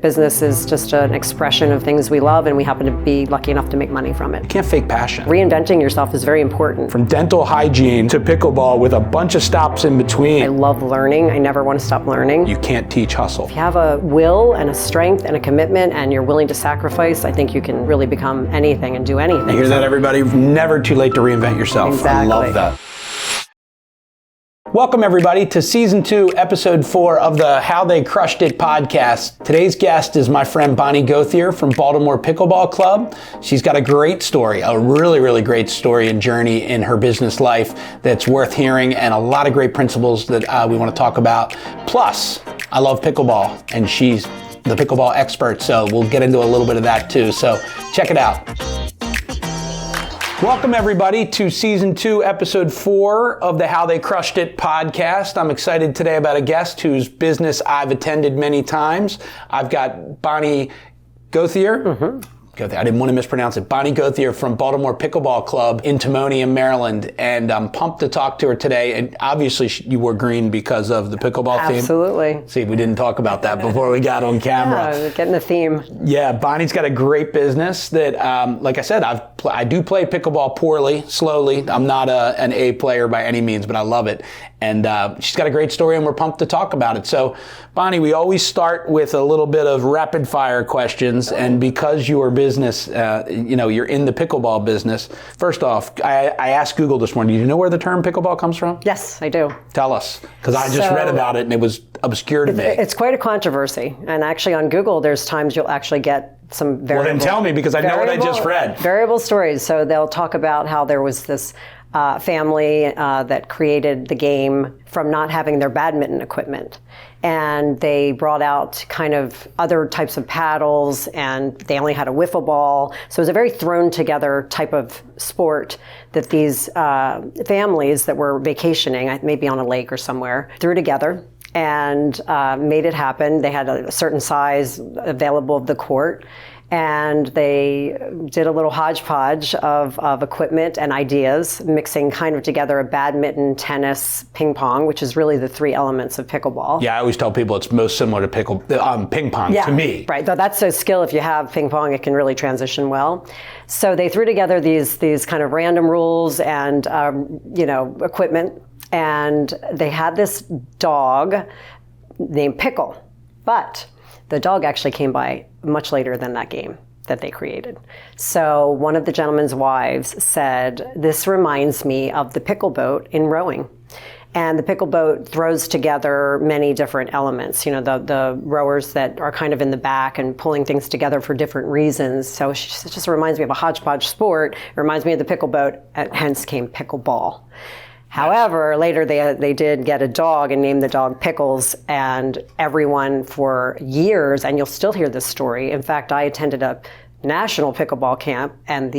Business is just an expression of things we love, and we happen to be lucky enough to make money from it. You can't fake passion. Reinventing yourself is very important. From dental hygiene to pickleball with a bunch of stops in between. I love learning. I never want to stop learning. You can't teach hustle. If you have a will and a strength and a commitment and you're willing to sacrifice, I think you can really become anything and do anything. You hear that, everybody? Never too late to reinvent yourself. Exactly. I love that. Welcome, everybody, to Season 2, Episode 4 of the How They Crushed It podcast. Today's guest is my friend Bonny Gothier from Baltimore Pickleball Club. She's got a great story, a really, really great story and journey in her business life that's worth hearing, and a lot of great principles that we want to talk about. Plus, I love pickleball, and she's the pickleball expert, so we'll get into a little bit of that too. So check it out. Welcome, everybody, to Season 2, Episode 4 of the How They Crushed It podcast. I'm excited today about a guest whose business I've attended many times. I've got Bonny Gothier. I didn't want to mispronounce it. Bonny Gothier from Baltimore Pickleball Club in Timonium, Maryland. And I'm pumped to talk to her today. And obviously you wore green because of the pickleball theme. Absolutely. See, we didn't talk about that before we got on camera. Yeah, getting the theme. Yeah, Bonny's got a great business that, like I said, I do play pickleball poorly, slowly. I'm not an A player by any means, but I love it. And she's got a great story, and we're pumped to talk about it. So, Bonny, we always start with a little bit of rapid fire questions. And because your business, you're in the pickleball business. First off, I asked Google this morning, do you know where the term pickleball comes from? Yes, I do. Tell us, because I just read about it and it was obscure to me. It's quite a controversy. And actually on Google, there's times you'll actually get some variable... Well, then tell me, because I know what I just read. Variable stories. So they'll talk about how there was this family that created the game from not having their badminton equipment. And they brought out kind of other types of paddles, and they only had a wiffle ball. So it was a very thrown together type of sport that these families that were vacationing, maybe on a lake or somewhere, threw together and made it happen. They had a certain size available of the court. And they did a little hodgepodge of equipment and ideas, mixing kind of together a badminton, tennis, ping pong, which is really the three elements of pickleball. Yeah, I always tell people it's most similar to ping pong to me. Right, that's a skill. If you have ping pong, it can really transition well. So they threw together these kind of random rules and equipment, and they had this dog named Pickle, but the dog actually came by much later than that game that they created. So one of the gentleman's wives said, "This reminds me of the pickle boat in rowing." And the pickle boat throws together many different elements, the rowers that are kind of in the back and pulling things together for different reasons. So it just reminds me of a hodgepodge sport. It reminds me of the pickle boat, hence came pickleball. However, later they did get a dog and named the dog Pickles, and everyone for years, and you'll still hear this story. In fact, I attended a national pickleball camp, and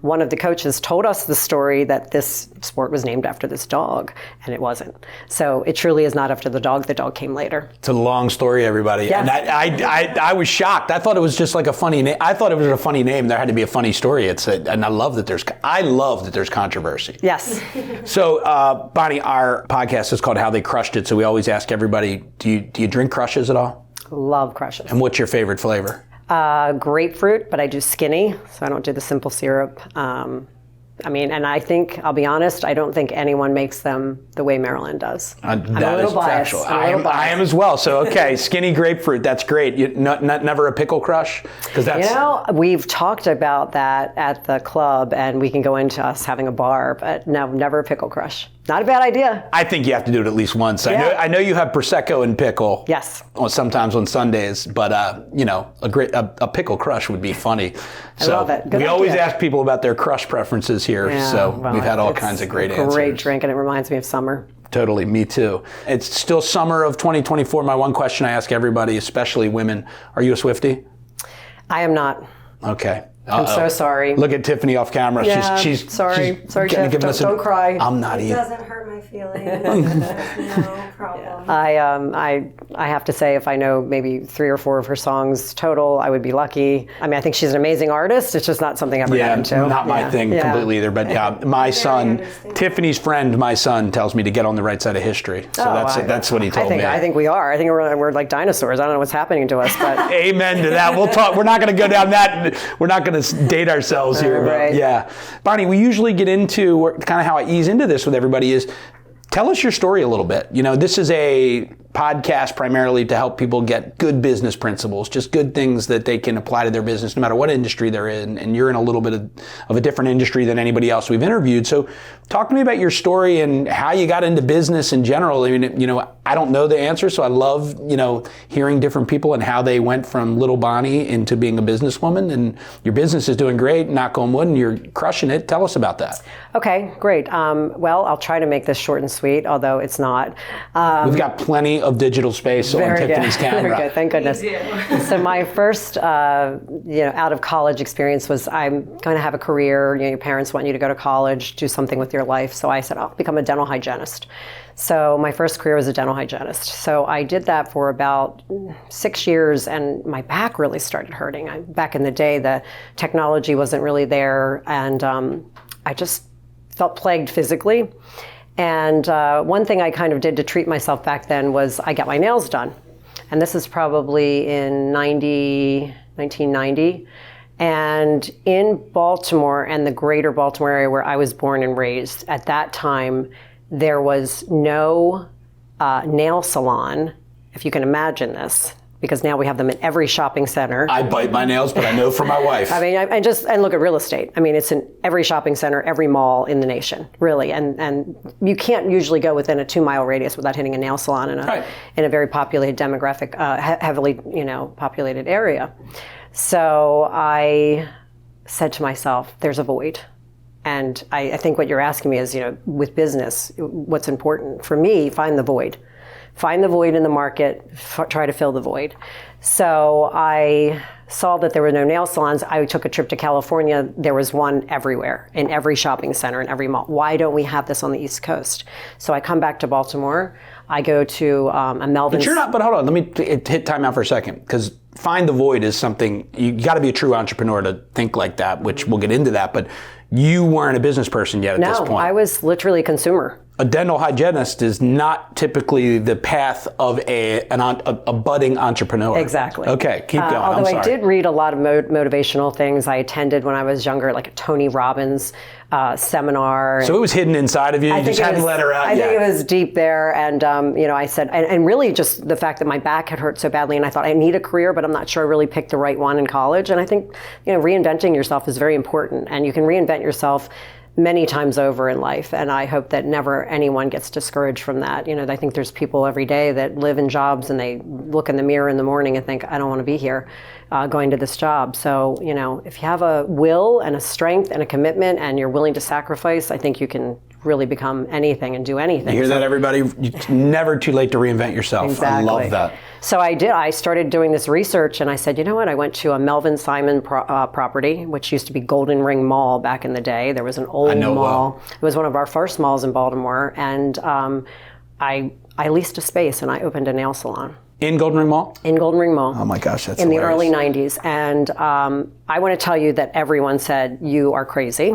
one of the coaches told us the story that this sport was named after this dog, and it wasn't. So it truly is not after the dog. The dog came later. It's a long story, everybody. Yes. And I was shocked. I thought it was just like a funny name. I thought it was a funny name. There had to be a funny story. And I love that there's controversy. Yes. So, Bonny, our podcast is called How They Crushed It. So we always ask everybody, do you drink crushes at all? Love crushes. And what's your favorite flavor? Grapefruit, but I do skinny, so I don't do the simple syrup. And I think, I'll be honest, I don't think anyone makes them the way Maryland does. I'm a little biased. I am as well. So, okay, skinny grapefruit, that's great. Never a pickle crush? Because that's... we've talked about that at the club, and we can go into us having a bar, but no, never a pickle crush. Not a bad idea. I think you have to do it at least once. Yeah. I know you have Prosecco and pickle. Yes. Sometimes on Sundays, but a pickle crush would be funny. I love it. We always ask people about their crush preferences here, we've had all kinds of great answers. Great drink, and it reminds me of summer. Totally, me too. It's still summer of 2024. My one question I ask everybody, especially women, are you a Swiftie? I am not. Okay. I'm so sorry. Look at Tiffany off camera. Yeah, she's sorry, giving Tiff, us don't cry. I'm not It either. doesn't hurt my feelings. No problem. I have to say, if I know maybe 3 or 4 of her songs total, I would be lucky. I mean, I think she's an amazing artist. It's just not something I've ever got into. Not my thing completely either. But yeah, my son, Tiffany's friend, my son tells me to get on the right side of history. So that's what he told me. I think we are. I think we're like dinosaurs. I don't know what's happening to us, but amen to that. We'll talk. We're not going to go down that. We're not going to date ourselves here. Right. But yeah, Bonnie, we usually get into kind of how I ease into this with everybody is. Tell us your story a little bit. You know, this is a podcast primarily to help people get good business principles, just good things that they can apply to their business no matter what industry they're in. And you're in a little bit of a different industry than anybody else we've interviewed. So talk to me about your story and how you got into business in general. I mean, you know, I don't know the answer, so I love, you know, hearing different people and how they went from little Bonnie into being a businesswoman. And your business is doing great, knock on wood, and you're crushing it. Tell us about that. Okay, great. Well, I'll try to make this short and sweet, although it's not. We've got plenty of digital space on Tiffany's camera. Very good, thank goodness. So my first, out of college experience was I'm going to have a career. You know, your parents want you to go to college, do something with your life. So I said, I'll become a dental hygienist. So my first career was a dental hygienist. So I did that for about 6 years, and my back really started hurting. Back in the day, the technology wasn't really there, and I just felt plagued physically. And one thing I kind of did to treat myself back then was I got my nails done. And this is probably in 1990. And in Baltimore and the greater Baltimore area where I was born and raised, at that time, there was no nail salon, if you can imagine this, because now we have them in every shopping center. I bite my nails, but I know from my wife. I mean, and look at real estate. I mean, it's in every shopping center, every mall in the nation, really. And you can't usually go within a 2-mile radius without hitting a nail salon in a very populated demographic, heavily, populated area. So I said to myself, there's a void. And I think what you're asking me is, with business, what's important for me, find the void. Find the void in the market, try to fill the void. So I saw that there were no nail salons. I took a trip to California. There was one everywhere, in every shopping center, in every mall. Why don't we have this on the East Coast? So I come back to Baltimore. I go to a Melvin's. But hold on, let me hit time out for a second, because find the void is something, you got to be a true entrepreneur to think like that, which we'll get into that, but you weren't a business person yet at this point. No, I was literally a consumer. A dental hygienist is not typically the path of a budding entrepreneur. Exactly. Okay, keep going. Although I'm sorry. I did read a lot of motivational things. I attended when I was younger, like a Tony Robbins seminar. So it was hidden inside of you. You just hadn't let her out yet. I think it was deep there. And, I said, and really just the fact that my back had hurt so badly, and I thought I need a career, but I'm not sure I really picked the right one in college. And I think, reinventing yourself is very important. And you can reinvent yourself many times over in life, and I hope that never anyone gets discouraged from that. I think there's people every day that live in jobs and they look in the mirror in the morning and think, I don't want to be here going to this job. So, if you have a will and a strength and a commitment and you're willing to sacrifice, I think you can really become anything and do anything. You hear that, everybody? It's never too late to reinvent yourself. Exactly. I love that. So I did. I started doing this research, and I said, you know what? I went to a Melvin Simon property, which used to be Golden Ring Mall back in the day. There was an old mall. Well. It was one of our first malls in Baltimore, and I leased a space and I opened a nail salon. In Golden Ring Mall? In Golden Ring Mall. Oh my gosh, that's in hilarious. the early 90s. And I want to tell you that everyone said, you are crazy.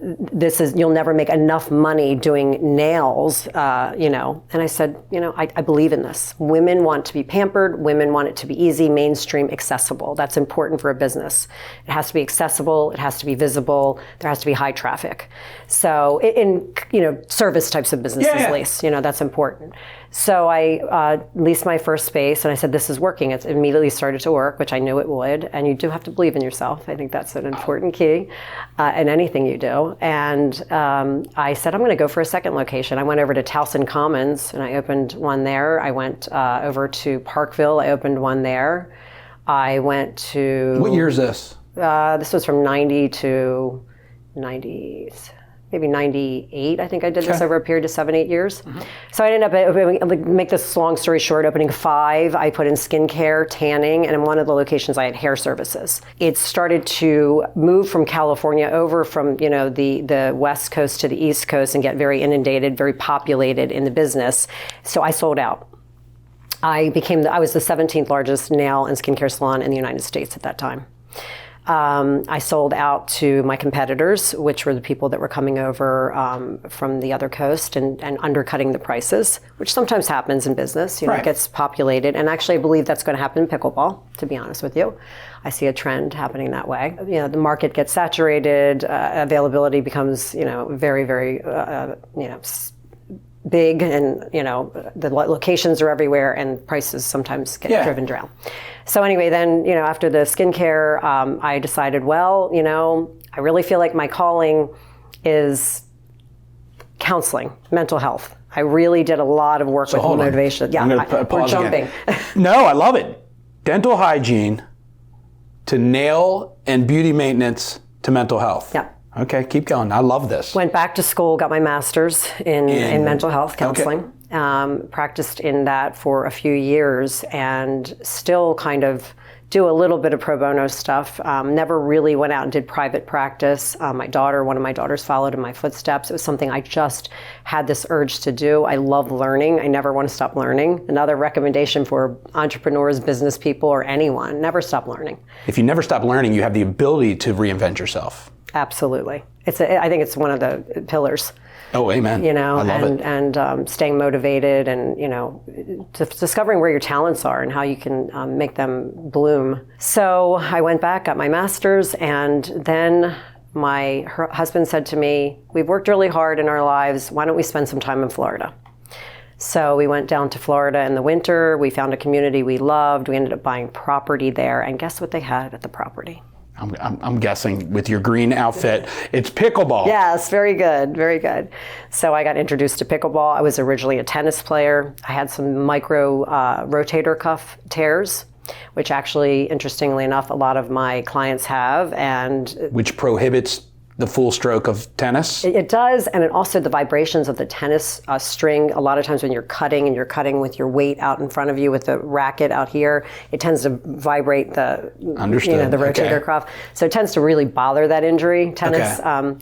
You'll never make enough money doing nails, And I said, I believe in this. Women want to be pampered. Women want it to be easy, mainstream, accessible. That's important for a business. It has to be accessible. It has to be visible. There has to be high traffic. So in service types of businesses, at least, that's important. So I leased my first space, and I said, this is working. It immediately started to work, which I knew it would. And you do have to believe in yourself. I think that's an important key in anything you do. And I said, I'm going to go for a second location. I went over to Towson Commons, and I opened one there. I went over to Parkville. I opened one there. I went to... What year is this? This was from 90 to 90s. maybe 98. I think I did this over a period of 7-8 years. So I ended up, make this long story short, opening 5. I put in skincare, tanning, and in one of the locations I had hair services. It started to move from California over from, the West Coast to the East Coast and get very inundated, very populated in the business. So I sold out. I was the 17th largest nail and skincare salon in the United States at that time. I sold out to my competitors, which were the people that were coming over from the other coast and undercutting the prices, which sometimes happens in business. It gets populated. And actually, I believe that's going to happen in pickleball, to be honest with you. I see a trend happening that way. The market gets saturated, availability becomes, very, very, big, and the locations are everywhere, and prices sometimes get driven down. So anyway, then after the skincare, I decided, well, I really feel like my calling is counseling, mental health. I really did a lot of work with motivation. Yeah, we're jumping. No, I love it. Dental hygiene to nail and beauty maintenance to mental health. Yeah. Okay, keep going. I love this. Went back to school, got my master's in mental health counseling. Practiced in that for a few years and still kind of do a little bit of pro bono stuff. Never really went out and did private practice. One of my daughters followed in my footsteps. It was something I just had this urge to do. I love learning. I never want to stop learning. Another recommendation for entrepreneurs, business people, or anyone, never stop learning. If you never stop learning, you have the ability to reinvent yourself. Absolutely. I think it's one of the pillars. Oh, amen. I love it. And staying motivated and, discovering where your talents are and how you can make them bloom. So I went back, got my master's, and then my husband said to me, we've worked really hard in our lives. Why don't we spend some time in Florida? So we went down to Florida in the winter. We found a community we loved. We ended up buying property there. And guess what they had at the property? I'm guessing with your green outfit, it's pickleball. Yes, very good, very good. So I got introduced to pickleball. I was originally a tennis player. I had some micro rotator cuff tears, which actually, interestingly enough, a lot of my clients have. Which prohibits the full stroke of tennis? It does, and it also the vibrations of the tennis string. A lot of times when you're cutting and you're cutting with your weight out in front of you with the racket out here, it tends to vibrate the the rotator cuff. So it tends to really bother that injury. Tennis. Okay.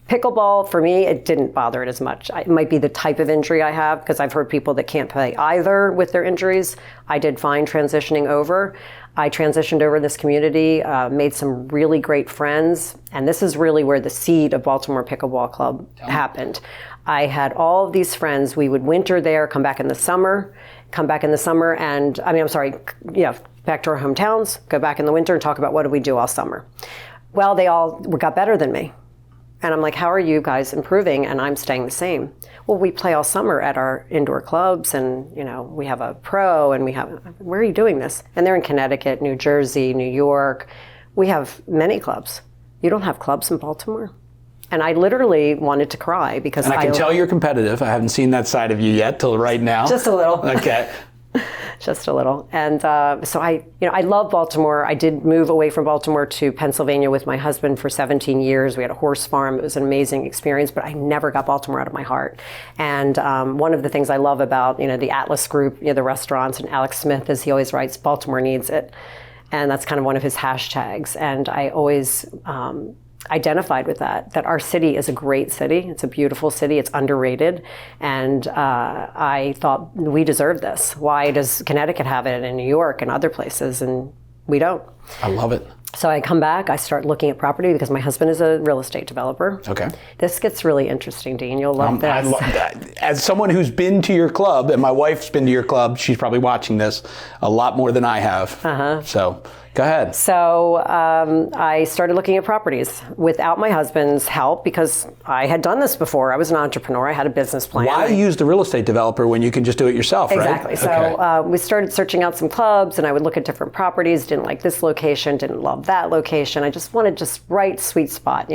Pickleball, for me, it didn't bother it as much. It might be the type of injury I have, because I've heard people that can't play either with their injuries. I did fine transitioning over. I transitioned over this community, made some really great friends, and this is really where the seed of Baltimore Pickleball Club happened. I had all of these friends. We would winter there, come back in the summer, and back to our hometowns, go back in the winter and talk about what do we do all summer. Well, they all got better than me. And I'm like, how are you guys improving? And I'm staying the same. Well, we play all summer at our indoor clubs, and we have a pro, and where are you doing this? And they're in Connecticut, New Jersey, New York. We have many clubs. You don't have clubs in Baltimore? And I literally wanted to cry because I can tell you're competitive. I haven't seen that side of you yet till right now. Just a little. Okay. Just a little. And so I love Baltimore. I did move away from Baltimore to Pennsylvania with my husband for 17 years. We had a horse farm. It was an amazing experience, but I never got Baltimore out of my heart. And one of the things I love about, the Atlas Group, the restaurants, and Alex Smith, as he always writes, Baltimore needs it. And that's kind of one of his hashtags. And I always identified with that our city is a great city. It's a beautiful city. It's underrated. And I thought, we deserve this. Why does Connecticut have it and New York and other places, and we don't? I love it. So I come back, I start looking at property because my husband is a real estate developer. Okay. This gets really interesting, Dean. You'll love this. I love that. As someone who's been to your club, and my wife's been to your club, she's probably watching this a lot more than I have. Uh-huh. So go ahead. So I started looking at properties without my husband's help because I had done this before. I was an entrepreneur. I had a business plan. Why use the real estate developer when you can just do it yourself, exactly. Right? Exactly. So we started searching out some clubs, and I would look at different properties. Didn't like this location, didn't love that location. I just wanted right sweet spot,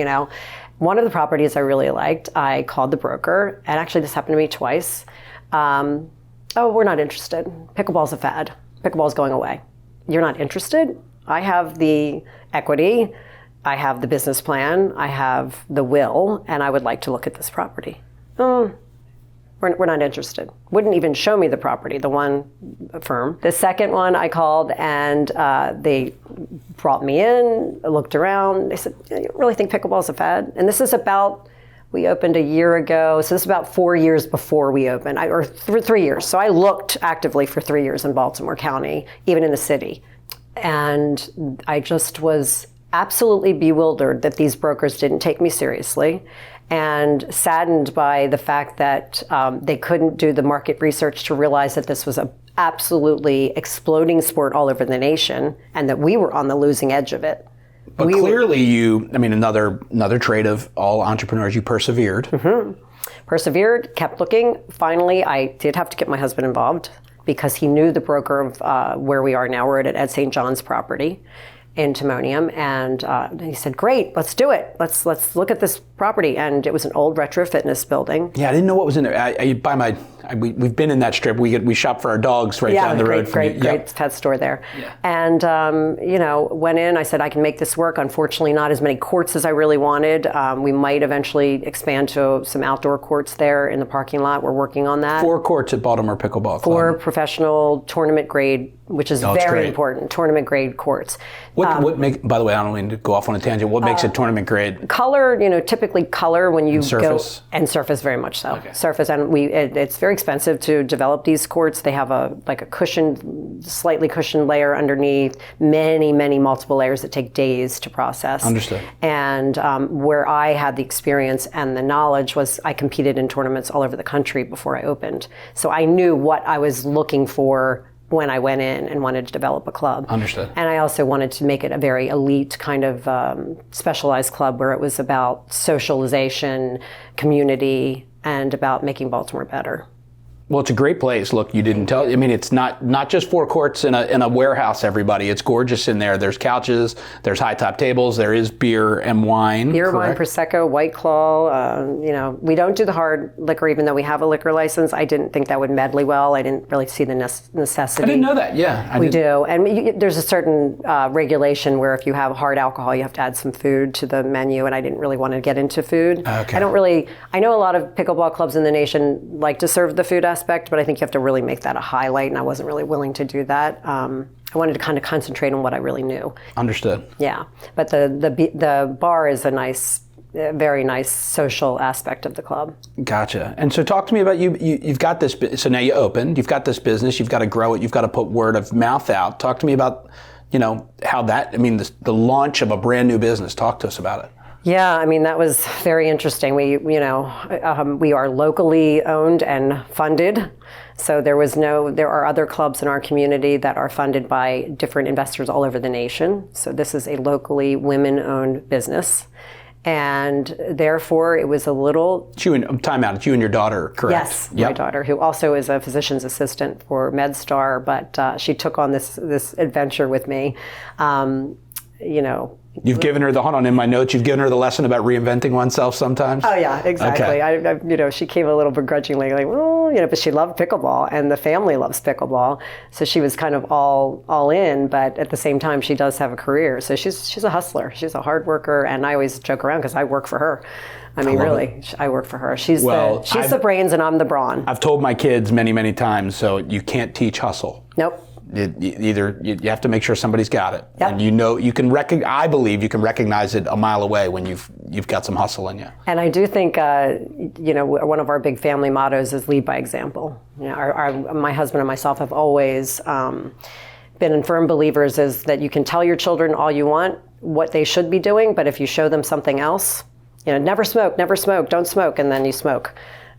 One of the properties I really liked, I called the broker, and actually this happened to me twice. Oh, we're not interested. Pickleball's a fad. Pickleball's going away. You're not interested? I have the equity. I have the business plan, I have the will, and I would like to look at this property. We're not interested. Wouldn't even show me the property, the one firm. The second one I called, and they brought me in, looked around. They said, you really think pickleball is a fad? And this is about, we opened a year ago, so this is about 4 years before we opened, or 3 years. So I looked actively for 3 years in Baltimore County, even in the city. And I just was absolutely bewildered that these brokers didn't take me seriously, and saddened by the fact that they couldn't do the market research to realize that this was a absolutely exploding sport all over the nation, and that we were on the losing edge of it. But clearly another trait of all entrepreneurs, you persevered. Persevered, kept looking. Finally, I did have to get my husband involved because he knew the broker of where we are now. We're at Ed St. John's property in Timonium, and he said, "Great, let's do it. Let's look at this property." And it was an old retro fitness building. Yeah, I didn't know what was in there. We've been in that strip. We shop for our dogs right down the road from you. Great pet store there. Yeah. And went in. I said, I can make this work. Unfortunately, not as many courts as I really wanted. We might eventually expand to some outdoor courts there in the parking lot. We're working on that. 4 courts at Baltimore Pickleball Club. 4 professional tournament grade, which is very important. Tournament grade courts. What makes? By the way, I don't mean to go off on a tangent. What makes it tournament grade? Color. Typically color when you surface? Go and surface, very much so. Okay. Surface, and it's very expensive to develop these courts. They have a slightly cushioned layer underneath, many multiple layers that take days to process. Understood. And where I had the experience and the knowledge was I competed in tournaments all over the country before I opened. So I knew what I was looking for when I went in and wanted to develop a club. Understood. And I also wanted to make it a very elite kind of specialized club where it was about socialization, community, and about making Baltimore better. Well, it's a great place. Look, you didn't tell. I mean, it's not just 4 courts in a warehouse. Everybody, it's gorgeous in there. There's couches. There's high top tables. There is beer and wine. Beer, correct? wine, prosecco, White Claw. We don't do the hard liquor, even though we have a liquor license. I didn't think that would medley well. I didn't really see the necessity. I didn't know that. Yeah, we do, and there's a certain regulation where if you have hard alcohol, you have to add some food to the menu. And I didn't really want to get into food. Okay. I know a lot of pickleball clubs in the nation like to serve the food aspect, but I think you have to really make that a highlight, and I wasn't really willing to do that. I wanted to kind of concentrate on what I really knew. Understood. Yeah, but the bar is a very nice social aspect of the club. Gotcha. And so talk to me about you've got this, so now you opened, you've got this business, you've got to grow it, you've got to put word of mouth out. Talk to me about, how the launch of a brand new business. Talk to us about it. Yeah, that was very interesting. We are locally owned and funded. So there are other clubs in our community that are funded by different investors all over the nation. So this is a locally women-owned business. And therefore, it was a little... Time out, it's you and your daughter, correct? Yes, my daughter, who also is a physician's assistant for MedStar, but she took on this adventure with me. You've given her hold on, in my notes, you've given her the lesson about reinventing oneself sometimes? Oh yeah, exactly. Okay. She came a little begrudgingly, but she loved pickleball, and the family loves pickleball. So she was kind of all in, but at the same time, she does have a career. So she's a hustler. She's a hard worker, and I always joke around because I work for her. I work for her. She's the brains and I'm the brawn. I've told my kids many times, so you can't teach hustle. Nope. You have to make sure somebody's got it. Yep. And you can I believe you can recognize it a mile away when you've got some hustle in you. And I do think one of our big family mottos is lead by example. My husband and myself have always been firm believers is that you can tell your children all you want what they should be doing, but if you show them something else, never smoke, don't smoke, and then you smoke.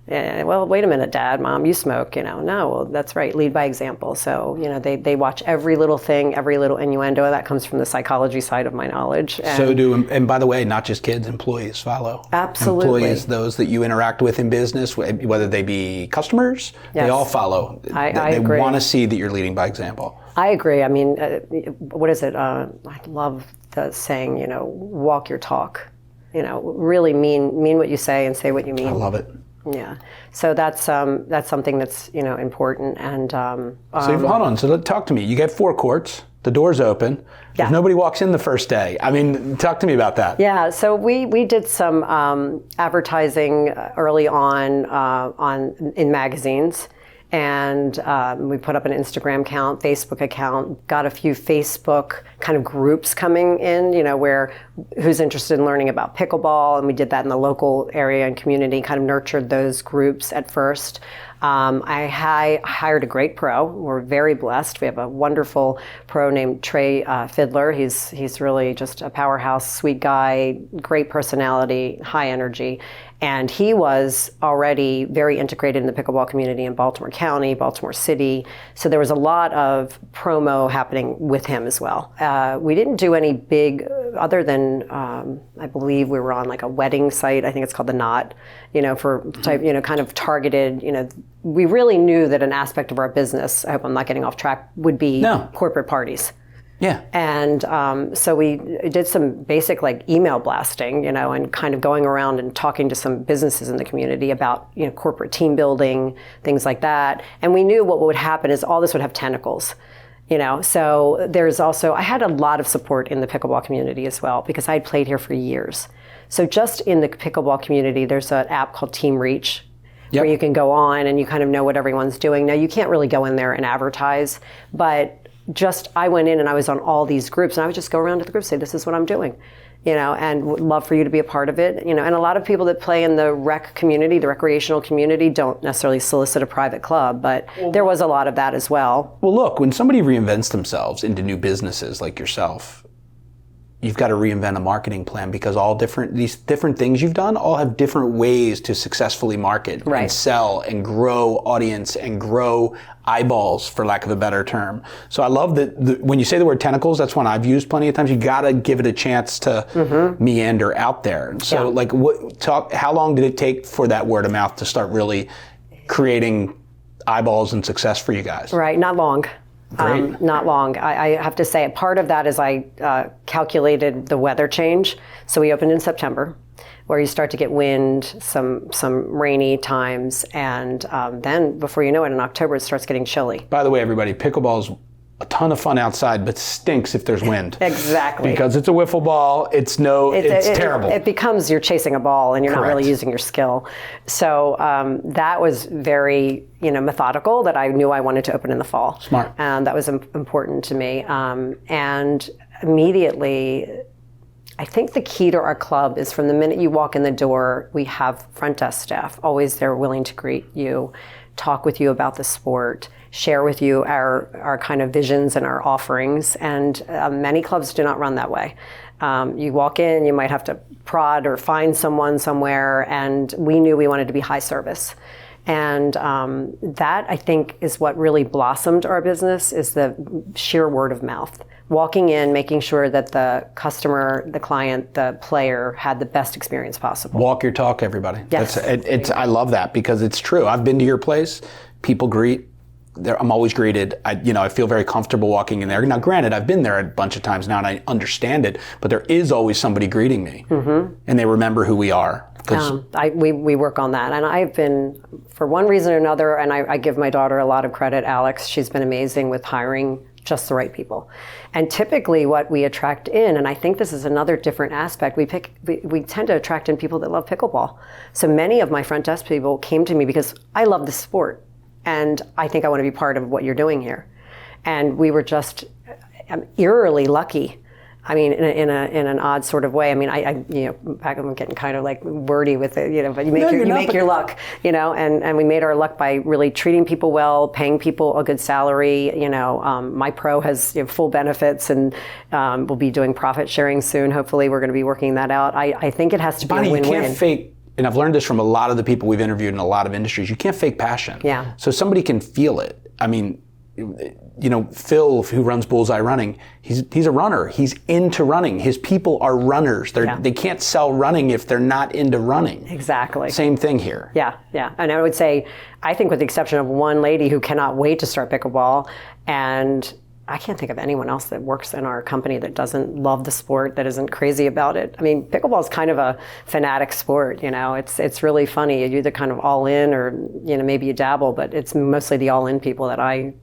Well, wait a minute, Dad, Mom, you smoke, No, well, that's right, lead by example. So, they watch every little thing, every little innuendo. That comes from the psychology side of my knowledge. And by the way, not just kids, employees follow. Absolutely. Employees, those that you interact with in business, whether they be customers, They all follow. I they agree. want to see that you're leading by example. I agree. What is it? I love the saying, walk your talk. Really mean what you say and say what you mean. I love it. Yeah, so that's something that's important. And so hold on. So talk to me. You got 4 courts. the doors open. Yeah. If nobody walks in the first day, I mean, talk to me about that. Yeah, so we did some advertising early on in magazines, and we put up an Instagram account, Facebook account, got a few Facebook kind of groups coming in, where who's interested in learning about pickleball, and we did that in the local area and community, kind of nurtured those groups at first. I hired a great pro. We're very blessed. We have a wonderful pro named Trey Fiddler. He's really just a powerhouse, sweet guy, great personality, high energy. And he was already very integrated in the pickleball community in Baltimore County, Baltimore City. So there was a lot of promo happening with him as well. We didn't do any big, other than I believe we were on like a wedding site. I think it's called The Knot, for type, kind of targeted, we really knew that an aspect of our business, I hope I'm not getting off track, would be corporate parties. Yeah. And so we did some basic like email blasting, and kind of going around and talking to some businesses in the community about, corporate team building, things like that. And we knew what would happen is all this would have tentacles, So there's also, I had a lot of support in the pickleball community as well, because I had played here for years. So just in the pickleball community, there's an app called Team Reach, where you can go on and you kind of know what everyone's doing. Now, you can't really go in there and advertise, but I went in and I was on all these groups, and I would just go around to the groups and say, this is what I'm doing, and would love for you to be a part of it. And a lot of people that play in the rec community, the recreational community, don't necessarily solicit a private club, but there was a lot of that as well. Well, look, when somebody reinvents themselves into new businesses like yourself, you've got to reinvent a marketing plan, because these different things you've done all have different ways to successfully market and sell and grow audience and grow eyeballs, for lack of a better term. So I love that when you say the word tentacles, that's one I've used plenty of times. You got to give it a chance to meander out there. So how long did it take for that word of mouth to start really creating eyeballs and success for you guys? Right, not long. Great. Not long. I have to say, part of that is I calculated the weather change. So we opened in September, where you start to get wind, some rainy times, and then before you know it, in October it starts getting chilly. By the way, everybody, pickleball's a ton of fun outside, but stinks if there's wind. Exactly. Because it's a wiffle ball, it's terrible. It becomes you're chasing a ball and you're not really using your skill. So that was very, methodical, that I knew I wanted to open in the fall. Smart. And that was important to me. And immediately, I think the key to our club is from the minute you walk in the door, we have front desk staff always there willing to greet you, talk with you about the sport, share with you our kind of visions and our offerings. And many clubs do not run that way. You walk in, you might have to prod or find someone somewhere, and we knew we wanted to be high service. And that, I think, is what really blossomed our business, is the sheer word of mouth. Walking in, making sure that the customer, the client, the player had the best experience possible. Walk your talk, everybody. Yes. I love that, because it's true. I've been to your place. People greet. I'm always greeted. I feel very comfortable walking in there. Now, granted, I've been there a bunch of times now and I understand it, but there is always somebody greeting me, and they remember who we are. We work on that, and I've been, for one reason or another, and I give my daughter a lot of credit, Alex. She's been amazing with hiring just the right people. And typically what we attract in, and I think this is another different aspect, we tend to attract in people that love pickleball. So many of my front desk people came to me because I love the sport, and I think I want to be part of what you're doing here. And we were just eerily lucky. I mean, in an odd sort of way. I mean, I'm getting kind of like wordy with it, but you make your luck, and we made our luck by really treating people well, paying people a good salary. My pro has full benefits, and we'll be doing profit sharing soon. Hopefully, we're going to be working that out. I think it has to be Bonny, a win-win. You can't fake. And I've learned this from a lot of the people we've interviewed in a lot of industries. You can't fake passion. Yeah. So somebody can feel it. I mean, Phil, who runs Bullseye Running, he's a runner. He's into running. His people are runners. They can't sell running if they're not into running. Exactly. Same thing here. Yeah. And I would say, I think with the exception of one lady who cannot wait to start pickleball, and I can't think of anyone else that works in our company that doesn't love the sport, that isn't crazy about it. I mean, pickleball is kind of a fanatic sport, it's really funny. You're either kind of all in or, maybe you dabble, but it's mostly the all in people that I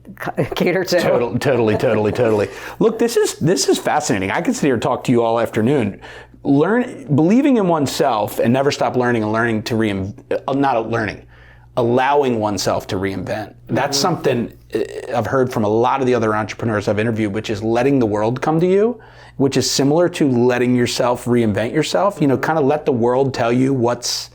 cater to. Totally. Look, this is fascinating. I could sit here and talk to you all afternoon. Believing in oneself and never stop learning and allowing oneself to reinvent. That's something I've heard from a lot of the other entrepreneurs I've interviewed, which is letting the world come to you, which is similar to letting yourself reinvent yourself. Kind of let the world tell you what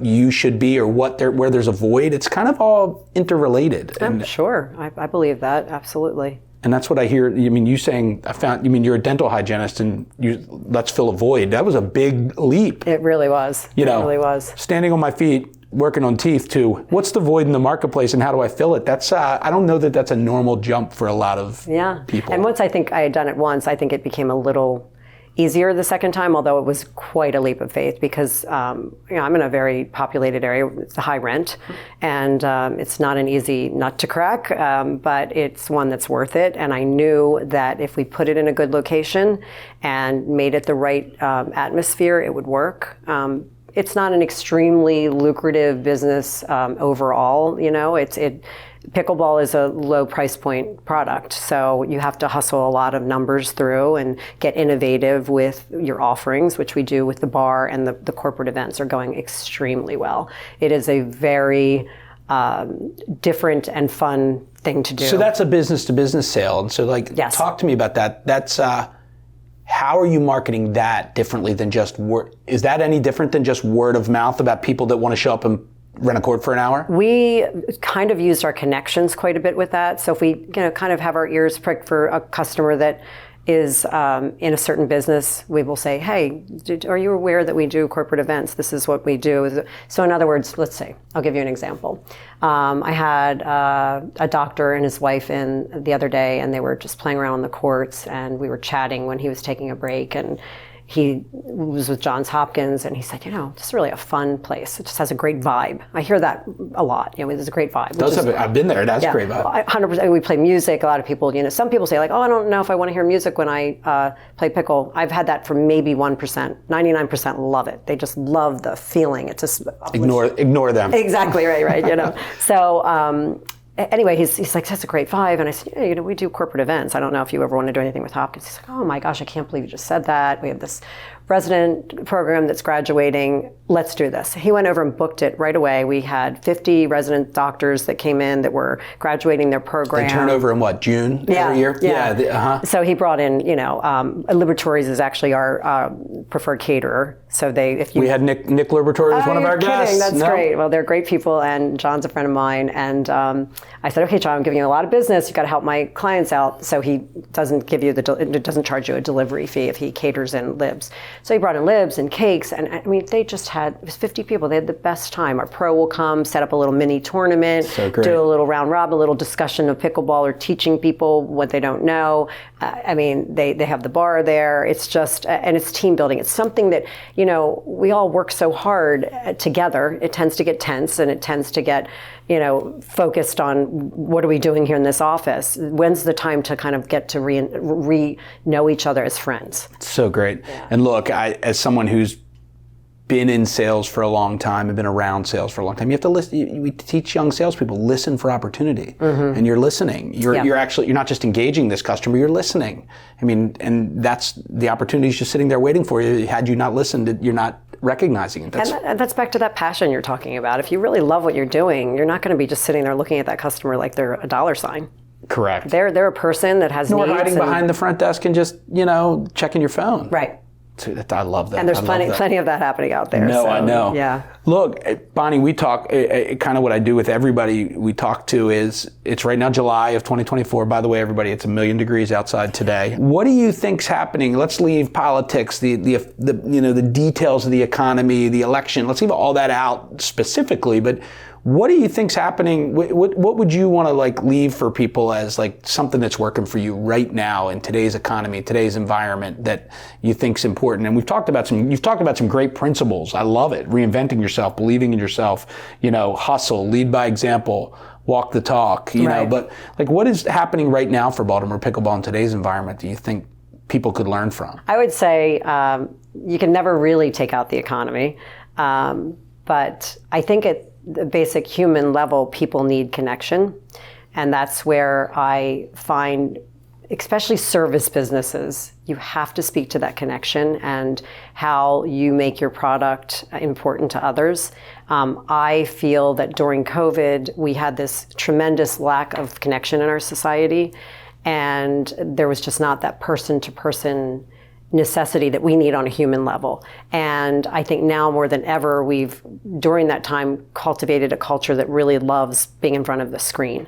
you should be or where there's a void. It's kind of all interrelated. I'm sure. I believe that, absolutely. And that's what I hear. You saying, you're a dental hygienist and let's fill a void. That was a big leap. It really was. It really was. Standing on my feet, working on teeth to what's the void in the marketplace and how do I fill it? That's I don't know that that's a normal jump for a lot of people. And once I think I had done it once, I think it became a little easier the second time, although it was quite a leap of faith because I'm in a very populated area. It's a high rent, and it's not an easy nut to crack, but it's one that's worth it. And I knew that if we put it in a good location and made it the right atmosphere, it would work. It's not an extremely lucrative business overall. Pickleball is a low price point product, so you have to hustle a lot of numbers through and get innovative with your offerings, which we do with the bar, and the corporate events are going extremely well. It is a very different and fun thing to do. So that's a business to business sale, and so yes. Talk to me about that. That's how are you marketing that differently than just word? Is that any different than just word of mouth about people that want to show up and rent a court for an hour? We kind of used our connections quite a bit with that. So if we kind of have our ears pricked for a customer that is in a certain business, we will say, hey, are you aware that we do corporate events? This is what we do. So in other words, let's say, I'll give you an example. I had a doctor and his wife in the other day, and they were just playing around on the courts, and we were chatting when he was taking a break, and he was with Johns Hopkins, and he said, this is really a fun place. It just has a great vibe. I hear that a lot. There's a great vibe. I've been there. That's a great vibe. 100%. We play music. A lot of people, some people say I don't know if I want to hear music when I play pickle. I've had that for maybe 1%. 99% love it. They just love the feeling. It's just ignore them. Exactly right. So. Anyway, he's like, that's a great vibe. And I said, we do corporate events. I don't know if you ever want to do anything with Hopkins. He's like, oh my gosh, I can't believe you just said that. We have this resident program that's graduating. Let's do this. He went over and booked it right away. We had 50 resident doctors that came in that were graduating their program. They turn over in what, June every year? Yeah. So he brought in, Liberatories is actually our preferred caterer. So we had Nick Liberatory as one of our guests. That's great. Well, they're great people, and John's a friend of mine. And I said, okay, John, I'm giving you a lot of business. You've got to help my clients out. So he doesn't give you doesn't charge you a delivery fee if he caters in libs. So he brought in libs and cakes, and they just it was 50 people. They had the best time. Our pro will come, set up a little mini tournament, do a little round robin, a little discussion of pickleball, or teaching people what they don't know. They have the bar there. It's just, and it's team building. It's something that, we all work so hard together. It tends to get tense, and it tends to get, focused on what are we doing here in this office? When's the time to kind of get to know each other as friends? So great. Yeah. And look, as someone who's been in sales for a long time and been around sales for a long time, you have to listen. We teach young salespeople, listen for opportunity, and you're listening. You're not just engaging this customer, you're listening. And that's the opportunity is just sitting there waiting for you. Had you not listened, you're not recognizing it. And that's back to that passion you're talking about. If you really love what you're doing, you're not going to be just sitting there looking at that customer like they're a dollar sign. Correct. They're a person that has needs. Nor hiding behind the front desk and just, checking your phone. Right. I love that. And there's plenty of that happening out there. No, I know. Yeah. Look, Bonnie, we talk, kind of what I do with everybody we talk to is, it's right now July of 2024. By the way, everybody, it's 1,000,000 degrees outside today. What do you think's happening? Let's leave politics, the details of the economy, the election. Let's leave all that out specifically, but what do you think's happening? What would you want to leave for people as something that's working for you right now in today's economy, today's environment that you think's important? And you've talked about some great principles. I love it. Reinventing yourself, believing in yourself, hustle, lead by example. walk the talk, you know. Right. But like, what is happening right now for Baltimore Pickleball in today's environment do you think people could learn from? I would say you can never really take out the economy, but I think at the basic human level, people need connection, and that's where I find, especially service businesses, you have to speak to that connection and how you make your product important to others. I feel that during COVID, we had this tremendous lack of connection in our society, and there was just not that person-to-person necessity that we need on a human level. And I think now more than ever, we've, during that time, cultivated a culture that really loves being in front of the screen.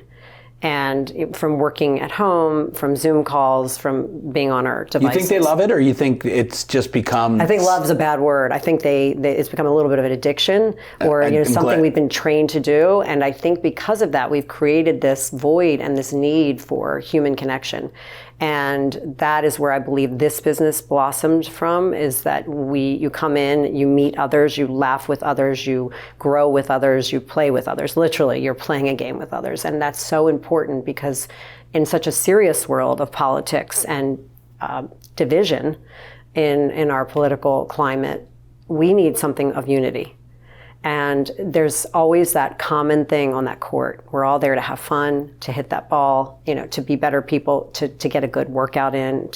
And from working at home, from Zoom calls, from being on our devices. You think they love it, or you think it's just become? I think love's a bad word. I think it's become a little bit of an addiction, or something we've been trained to do. And I think because of that, we've created this void and this need for human connection. And that is where I believe this business blossomed from, is that you come in, you meet others, you laugh with others, you grow with others, you play with others. Literally, you're playing a game with others. And that's so important because in such a serious world of politics and division in our political climate, we need something of unity. And there's always that common thing on that court. We're all there to have fun, to hit that ball, to be better people, to get a good workout in,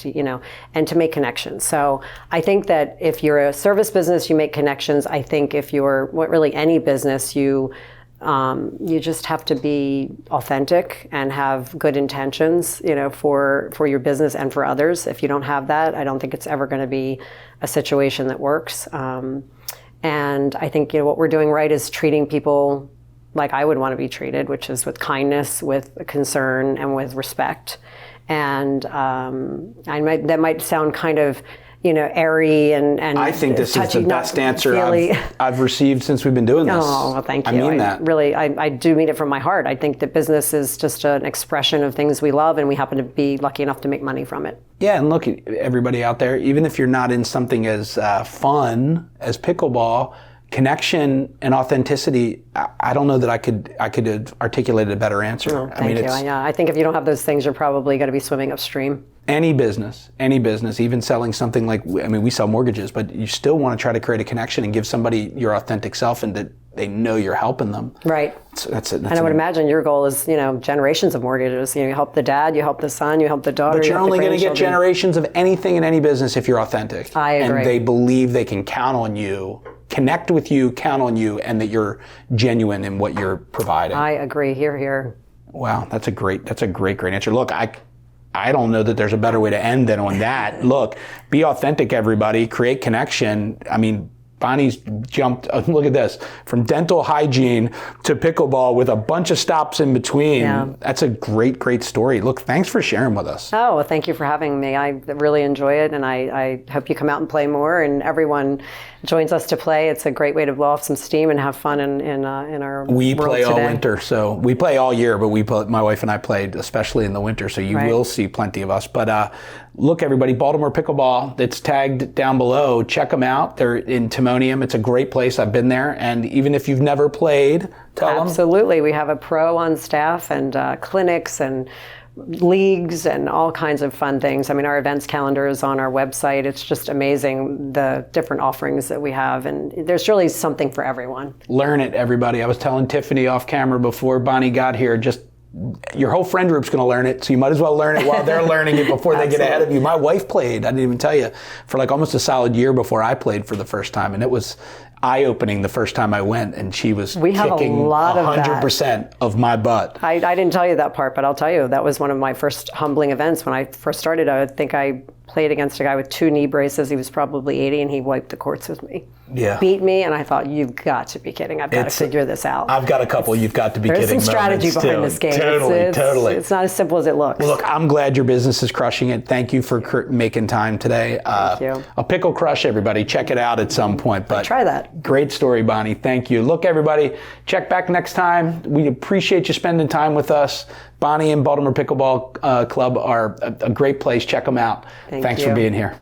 and to make connections. So I think that if you're a service business, you make connections. I think if you're really any business, you just have to be authentic and have good intentions, for your business and for others. If you don't have that, I don't think it's ever going to be a situation that works. And I think what we're doing right is treating people like I would want to be treated, which is with kindness, with concern, and with respect. And that might sound kind of airy and I think this is the best answer really. I've received since we've been doing this. Oh, well, thank you. I mean that. Really, I do mean it from my heart. I think that business is just an expression of things we love, and we happen to be lucky enough to make money from it. Yeah, and look, everybody out there, even if you're not in something as fun as pickleball, connection and authenticity, I don't know that I could articulate a better answer. Oh, thank you. Yeah, I think if you don't have those things, you're probably going to be swimming upstream. Any business, even selling something like, we sell mortgages, but you still want to try to create a connection and give somebody your authentic self and that they know you're helping them. Right. That's it. And I would imagine your goal is, generations of mortgages. You help the dad, you help the son, you help the daughter. But you're only going to get generations of anything in any business if you're authentic. I agree. And they believe they can count on you, connect with you, count on you, and that you're genuine in what you're providing. I agree. Hear, hear. Wow, that's a great answer. Look, I don't know that there's a better way to end than on that. Look, be authentic, everybody. Create connection. Bonnie's jumped, look at this, from dental hygiene to pickleball with a bunch of stops in between. Yeah. That's a great story. Look, thanks for sharing with us. Oh, well, thank you for having me. I really enjoy it, and I hope you come out and play more, and everyone joins us to play. It's a great way to blow off some steam and have fun in our We world play today. All winter, so we play all year, but my wife and I played especially in the winter, so you will see plenty of us. But look, everybody, Baltimore Pickleball, it's tagged down below. Check them out. They're in Timonium. It's a great place. I've been there. And even if you've never played, tell them. Absolutely. We have a pro on staff and clinics and leagues and all kinds of fun things. Our events calendar is on our website. It's just amazing, the different offerings that we have. And there's really something for everyone. Learn it, everybody. I was telling Tiffany off camera before Bonnie got here, just your whole friend group's going to learn it, so you might as well learn it while they're learning it before they get ahead of you. My wife played, I didn't even tell you, for almost a solid year before I played for the first time, and it was eye-opening the first time I went, and she was kicking 100% of my butt. I didn't tell you that part, but I'll tell you, that was one of my first humbling events. When I first started, I think I played against a guy with 2 knee braces. He was probably 80, and he wiped the courts with me. Yeah. Beat me, and I thought, you've got to be kidding. I've got to figure this out. I've got a couple you've got to be kidding. There's some strategy behind this game. Totally. It's not as simple as it looks. Well, look, I'm glad your business is crushing it. Thank you for making time today. Thank you. A Pickle Crush, everybody. Check it out at some point. But try that. Great story, Bonnie. Thank you. Look, everybody, check back next time. We appreciate you spending time with us. Bonnie and Baltimore Pickleball Club are a great place. Check them out. Thanks for being here.